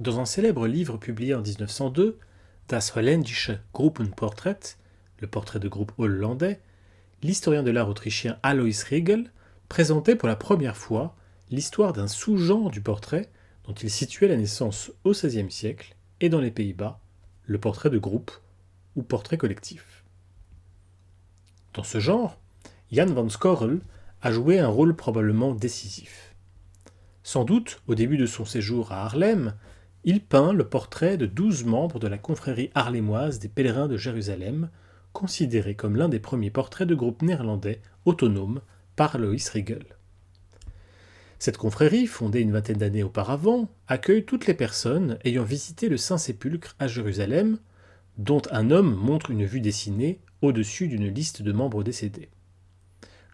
Dans un célèbre livre publié en 1902, Das Holländische Gruppenportrait, le portrait de groupe hollandais, l'historien de l'art autrichien Alois Riegel présentait pour la première fois l'histoire d'un sous-genre du portrait dont il situait la naissance au XVIe siècle et dans les Pays-Bas, le portrait de groupe ou portrait collectif. Dans ce genre, Jan van Scorel a joué un rôle probablement décisif. Sans doute, au début de son séjour à Haarlem, il peint le portrait de 12 membres de la confrérie haarlemoise des pèlerins de Jérusalem, considéré comme l'un des premiers portraits de groupe néerlandais autonomes par Alois Riegel. Cette confrérie, fondée une vingtaine d'années auparavant, accueille toutes les personnes ayant visité le Saint-Sépulcre à Jérusalem, dont un homme montre une vue dessinée au-dessus d'une liste de membres décédés.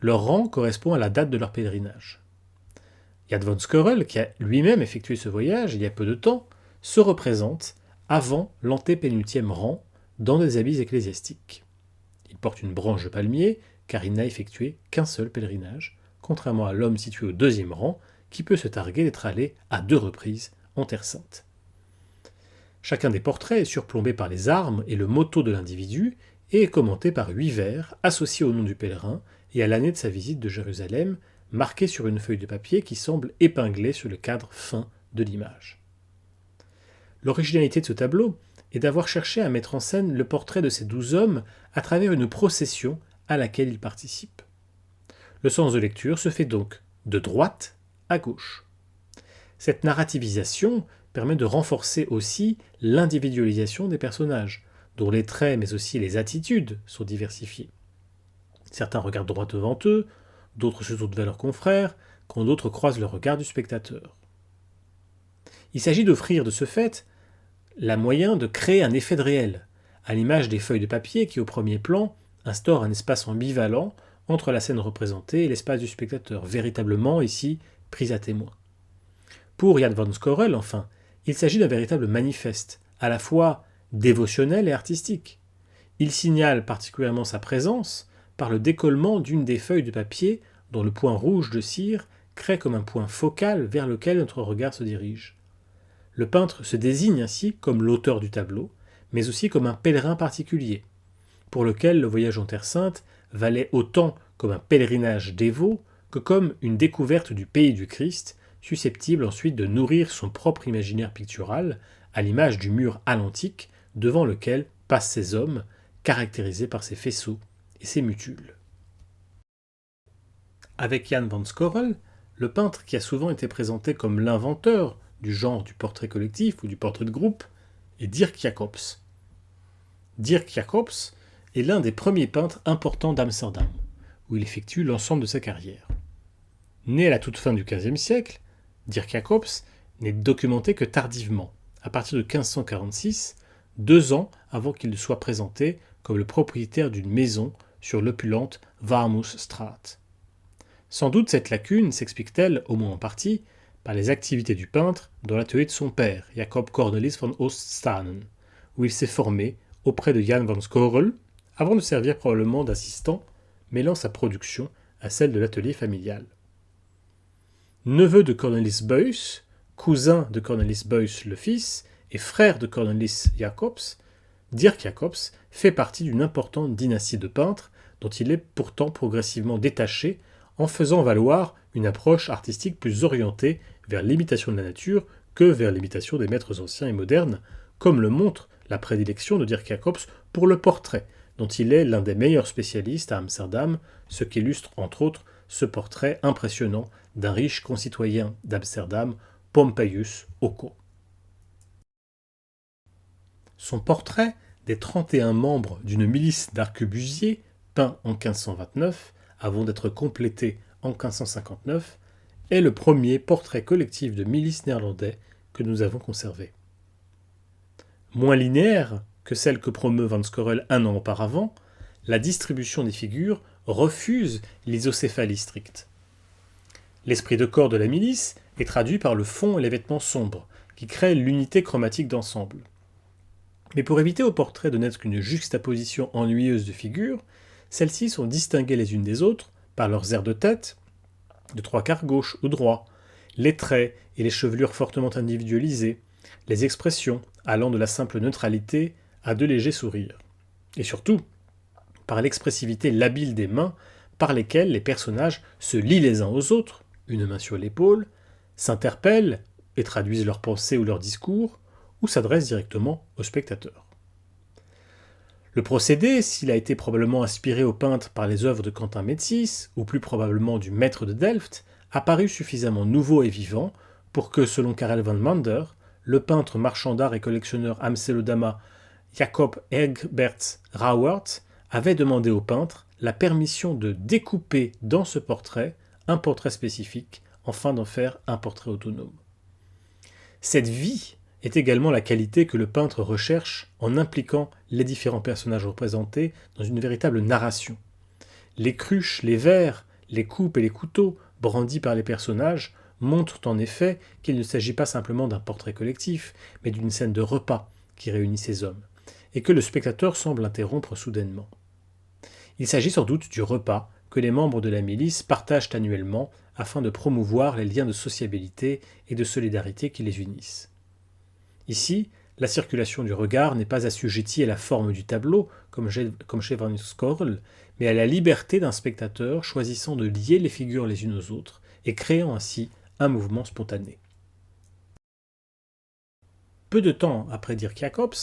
Leur rang correspond à la date de leur pèlerinage. Jan van Scorel, qui a lui-même effectué ce voyage il y a peu de temps, se représente avant l'antépénultième rang dans des habits ecclésiastiques. Il porte une branche de palmier car il n'a effectué qu'un seul pèlerinage, contrairement à l'homme situé au deuxième rang qui peut se targuer d'être allé à 2 reprises en Terre Sainte. Chacun des portraits est surplombé par les armes et le motto de l'individu et est commenté par 8 vers associés au nom du pèlerin et à l'année de sa visite de Jérusalem, marqués sur une feuille de papier qui semble épinglée sur le cadre fin de l'image. L'originalité de ce tableau est d'avoir cherché à mettre en scène le portrait de ces 12 hommes à travers une procession à laquelle ils participent. Le sens de lecture se fait donc de droite à gauche. Cette narrativisation permet de renforcer aussi l'individualisation des personnages, dont les traits mais aussi les attitudes sont diversifiés. Certains regardent droit devant eux, d'autres se tournent vers leurs confrères, quand d'autres croisent le regard du spectateur. Il s'agit d'offrir de ce fait la moyen de créer un effet de réel, à l'image des feuilles de papier qui, au premier plan, instaurent un espace ambivalent entre la scène représentée et l'espace du spectateur, véritablement ici pris à témoin. Pour Jan van Scorel, enfin, il s'agit d'un véritable manifeste, à la fois dévotionnel et artistique. Il signale particulièrement sa présence par le décollement d'une des feuilles de papier dont le point rouge de cire crée comme un point focal vers lequel notre regard se dirige. Le peintre se désigne ainsi comme l'auteur du tableau, mais aussi comme un pèlerin particulier, pour lequel le voyage en Terre Sainte valait autant comme un pèlerinage dévot que comme une découverte du pays du Christ, susceptible ensuite de nourrir son propre imaginaire pictural, à l'image du mur atlantique devant lequel passent ces hommes, caractérisés par ses faisceaux et ses mutules. Avec Jan van Scorel, le peintre qui a souvent été présenté comme l'inventeur du genre du portrait collectif ou du portrait de groupe est Dirk Jacobs. Dirk Jacobs est l'un des premiers peintres importants d'Amsterdam, où il effectue l'ensemble de sa carrière. Né à la toute fin du XVe siècle, Dirk Jacobs n'est documenté que tardivement, à partir de 1546, 2 ans avant qu'il ne soit présenté comme le propriétaire d'une maison sur l'opulente Warmoesstraat. Sans doute cette lacune s'explique-t-elle, au moins en partie, par les activités du peintre dans l'atelier de son père, Jacob Cornelis van Ooststanen, où il s'est formé auprès de Jan van Scorel, avant de servir probablement d'assistant, mêlant sa production à celle de l'atelier familial. Neveu de Cornelis Buyss, cousin de Cornelis Buyss le fils et frère de Cornelis Jacobs, Dirk Jacobs fait partie d'une importante dynastie de peintres dont il est pourtant progressivement détaché en faisant valoir une approche artistique plus orientée vers l'imitation de la nature que vers l'imitation des maîtres anciens et modernes, comme le montre la prédilection de Dirk Jacobs pour le portrait, dont il est l'un des meilleurs spécialistes à Amsterdam, ce qu'illustre entre autres ce portrait impressionnant d'un riche concitoyen d'Amsterdam, Pompeius Occo. Son portrait des 31 membres d'une milice d'arquebusiers, peint en 1529, avant d'être complété en 1559, est le premier portrait collectif de milice néerlandais que nous avons conservé. Moins linéaire que celle que promeut Van Scorel un an auparavant, la distribution des figures refuse l'isocéphalie stricte. L'esprit de corps de la milice est traduit par le fond et les vêtements sombres, qui créent l'unité chromatique d'ensemble. Mais pour éviter au portrait de n'être qu'une juxtaposition ennuyeuse de figures, celles-ci sont distinguées les unes des autres par leurs airs de tête, de 3/4 gauche ou droit, les traits et les chevelures fortement individualisées, les expressions allant de la simple neutralité à de légers sourires. Et surtout, par l'expressivité labile des mains par lesquelles les personnages se lient les uns aux autres, une main sur l'épaule, s'interpellent et traduisent leurs pensées ou leurs discours, ou s'adressent directement au spectateur. Le procédé, s'il a été probablement inspiré au peintre par les œuvres de Quentin Métis, ou plus probablement du maître de Delft, a paru suffisamment nouveau et vivant pour que, selon Karel van Mander, le peintre marchand d'art et collectionneur Amsterdama Jacob Egberts Rauwert avait demandé au peintre la permission de découper dans ce portrait un portrait spécifique, afin d'en faire un portrait autonome. Cette vie est également la qualité que le peintre recherche en impliquant les différents personnages représentés dans une véritable narration. Les cruches, les verres, les coupes et les couteaux brandis par les personnages montrent en effet qu'il ne s'agit pas simplement d'un portrait collectif, mais d'une scène de repas qui réunit ces hommes, et que le spectateur semble interrompre soudainement. Il s'agit sans doute du repas que les membres de la milice partagent annuellement afin de promouvoir les liens de sociabilité et de solidarité qui les unissent. Ici, la circulation du regard n'est pas assujettie à la forme du tableau, comme chez Van Scorel, mais à la liberté d'un spectateur choisissant de lier les figures les unes aux autres et créant ainsi un mouvement spontané. Peu de temps après Dirk Jacobs,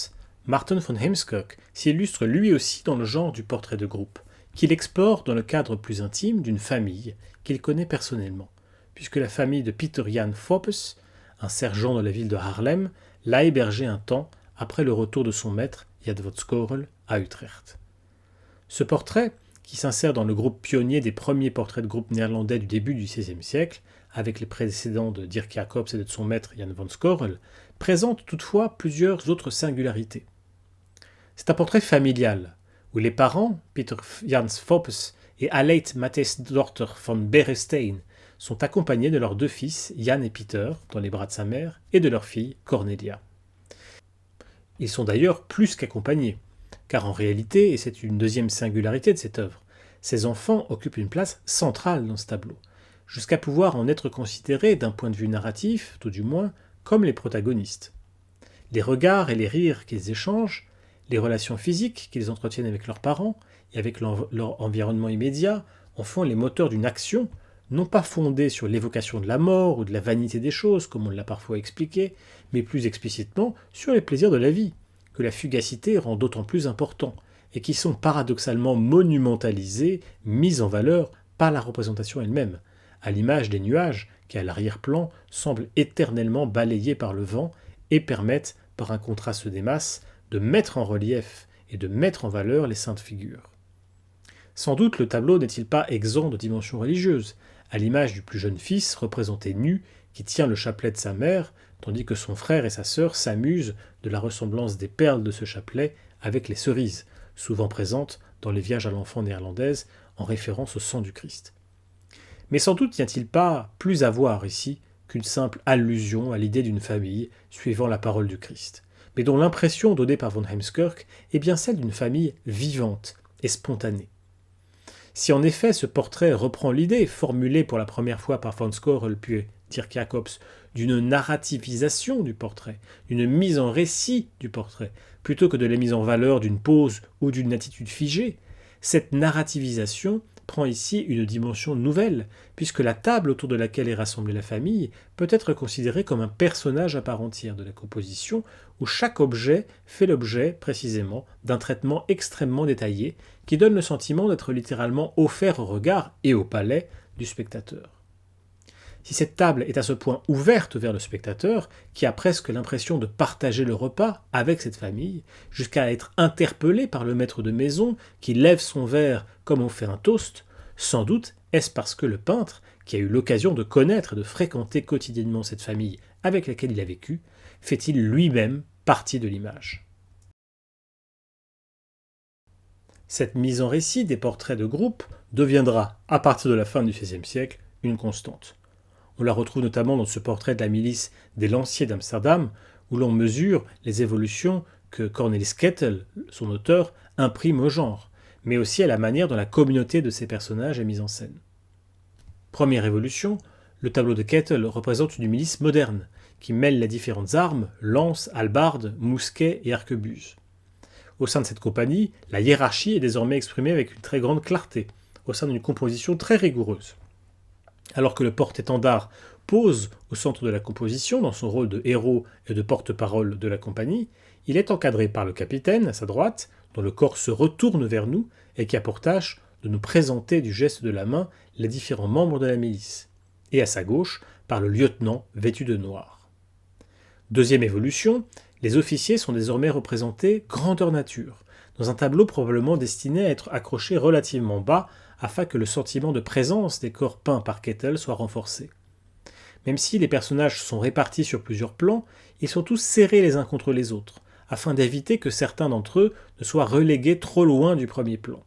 Maarten van Heemskerck s'illustre lui aussi dans le genre du portrait de groupe, qu'il explore dans le cadre plus intime d'une famille qu'il connaît personnellement, puisque la famille de Pieter Jan Foppes, un sergent de la ville de Haarlem, l'a hébergé un temps après le retour de son maître Jan van Scorel à Utrecht. Ce portrait, qui s'insère dans le groupe pionnier des premiers portraits de groupe néerlandais du début du XVIe siècle, avec les précédents de Dirk Jacobs et de son maître Jan van Scorel, présente toutefois plusieurs autres singularités. C'est un portrait familial, où les parents, Pieter Jans Foppes et Aleid Matthijsdochter van Beresteyn, sont accompagnés de leurs deux fils, Jan et Pieter, dans les bras de sa mère, et de leur fille, Cornelia. Ils sont d'ailleurs plus qu'accompagnés, car en réalité, et c'est une deuxième singularité de cette œuvre, ces enfants occupent une place centrale dans ce tableau, jusqu'à pouvoir en être considérés, d'un point de vue narratif, tout du moins, comme les protagonistes. Les regards et les rires qu'ils échangent, les relations physiques qu'ils entretiennent avec leurs parents et avec leur environnement immédiat en font les moteurs d'une action, non pas fondée sur l'évocation de la mort ou de la vanité des choses, comme on l'a parfois expliqué, mais plus explicitement sur les plaisirs de la vie, que la fugacité rend d'autant plus important, et qui sont paradoxalement monumentalisés, mis en valeur par la représentation elle-même, à l'image des nuages qui, à l'arrière-plan, semblent éternellement balayés par le vent et permettent, par un contraste des masses, de mettre en relief et de mettre en valeur les saintes figures. Sans doute le tableau n'est-il pas exempt de dimension religieuse, à l'image du plus jeune fils représenté nu qui tient le chapelet de sa mère, tandis que son frère et sa sœur s'amusent de la ressemblance des perles de ce chapelet avec les cerises, souvent présentes dans les Vierges à l'enfant néerlandaises en référence au sang du Christ. Mais sans doute n'y a-t-il pas plus à voir ici qu'une simple allusion à l'idée d'une famille suivant la parole du Christ, mais dont l'impression donnée par von Heemskerck est bien celle d'une famille vivante et spontanée. Si en effet ce portrait reprend l'idée, formulée pour la première fois par Van Scorel puis Dirk Jacobs, d'une narrativisation du portrait, d'une mise en récit du portrait, plutôt que de la mise en valeur d'une pose ou d'une attitude figée, cette narrativisation prend ici une dimension nouvelle, puisque la table autour de laquelle est rassemblée la famille peut être considérée comme un personnage à part entière de la composition, où chaque objet fait l'objet, précisément, d'un traitement extrêmement détaillé, qui donne le sentiment d'être littéralement offert au regard et au palais du spectateur. Si cette table est à ce point ouverte vers le spectateur, qui a presque l'impression de partager le repas avec cette famille, jusqu'à être interpellé par le maître de maison, qui lève son verre comme on fait un toast, sans doute est-ce parce que le peintre, qui a eu l'occasion de connaître et de fréquenter quotidiennement cette famille avec laquelle il a vécu, fait-il lui-même partie de l'image. Cette mise en récit des portraits de groupe deviendra, à partir de la fin du XVIe siècle, une constante. On la retrouve notamment dans ce portrait de la milice des Lanciers d'Amsterdam, où l'on mesure les évolutions que Cornelis Kettel, son auteur, imprime au genre, mais aussi à la manière dont la communauté de ces personnages est mise en scène. Première évolution, le tableau de Kettel représente une milice moderne, qui mêle les différentes armes, lances, hallebardes, mousquets et arquebuses. Au sein de cette compagnie, la hiérarchie est désormais exprimée avec une très grande clarté, au sein d'une composition très rigoureuse. Alors que le porte-étendard pose au centre de la composition, dans son rôle de héros et de porte-parole de la compagnie, il est encadré par le capitaine, à sa droite, dont le corps se retourne vers nous et qui a pour tâche de nous présenter du geste de la main les différents membres de la milice, et à sa gauche, par le lieutenant vêtu de noir. Deuxième évolution, les officiers sont désormais représentés grandeur nature, dans un tableau probablement destiné à être accroché relativement bas afin que le sentiment de présence des corps peints par Kettel soit renforcé. Même si les personnages sont répartis sur plusieurs plans, ils sont tous serrés les uns contre les autres, afin d'éviter que certains d'entre eux ne soient relégués trop loin du premier plan.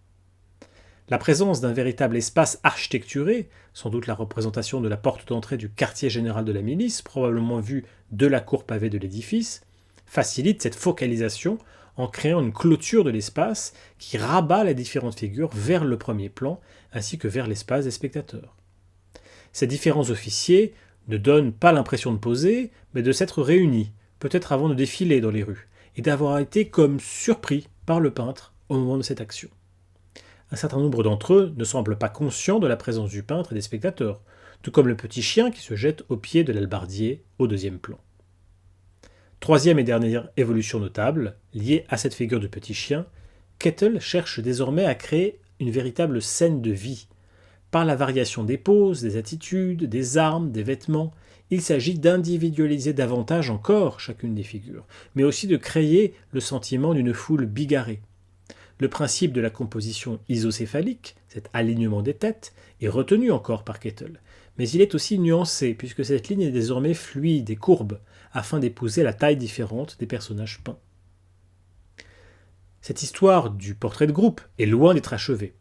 La présence d'un véritable espace architecturé, sans doute la représentation de la porte d'entrée du quartier général de la milice, probablement vue de la cour pavée de l'édifice, facilite cette focalisation en créant une clôture de l'espace qui rabat les différentes figures vers le premier plan ainsi que vers l'espace des spectateurs. Ces différents officiers ne donnent pas l'impression de poser, mais de s'être réunis, peut-être avant de défiler dans les rues, et d'avoir été comme surpris par le peintre au moment de cette action. Un certain nombre d'entre eux ne semblent pas conscients de la présence du peintre et des spectateurs, tout comme le petit chien qui se jette au pied de l'hallebardier au deuxième plan. Troisième et dernière évolution notable, liée à cette figure de petit chien, Kettel cherche désormais à créer une véritable scène de vie. Par la variation des poses, des attitudes, des armes, des vêtements, il s'agit d'individualiser davantage encore chacune des figures, mais aussi de créer le sentiment d'une foule bigarrée. Le principe de la composition isocéphalique, cet alignement des têtes, est retenu encore par Kettel, mais il est aussi nuancé puisque cette ligne est désormais fluide et courbe, afin d'épouser la taille différente des personnages peints. Cette histoire du portrait de groupe est loin d'être achevée,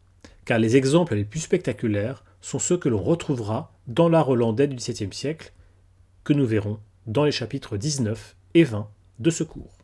car les exemples les plus spectaculaires sont ceux que l'on retrouvera dans l'art hollandais du XVIIe siècle, que nous verrons dans les chapitres 19 et 20 de ce cours.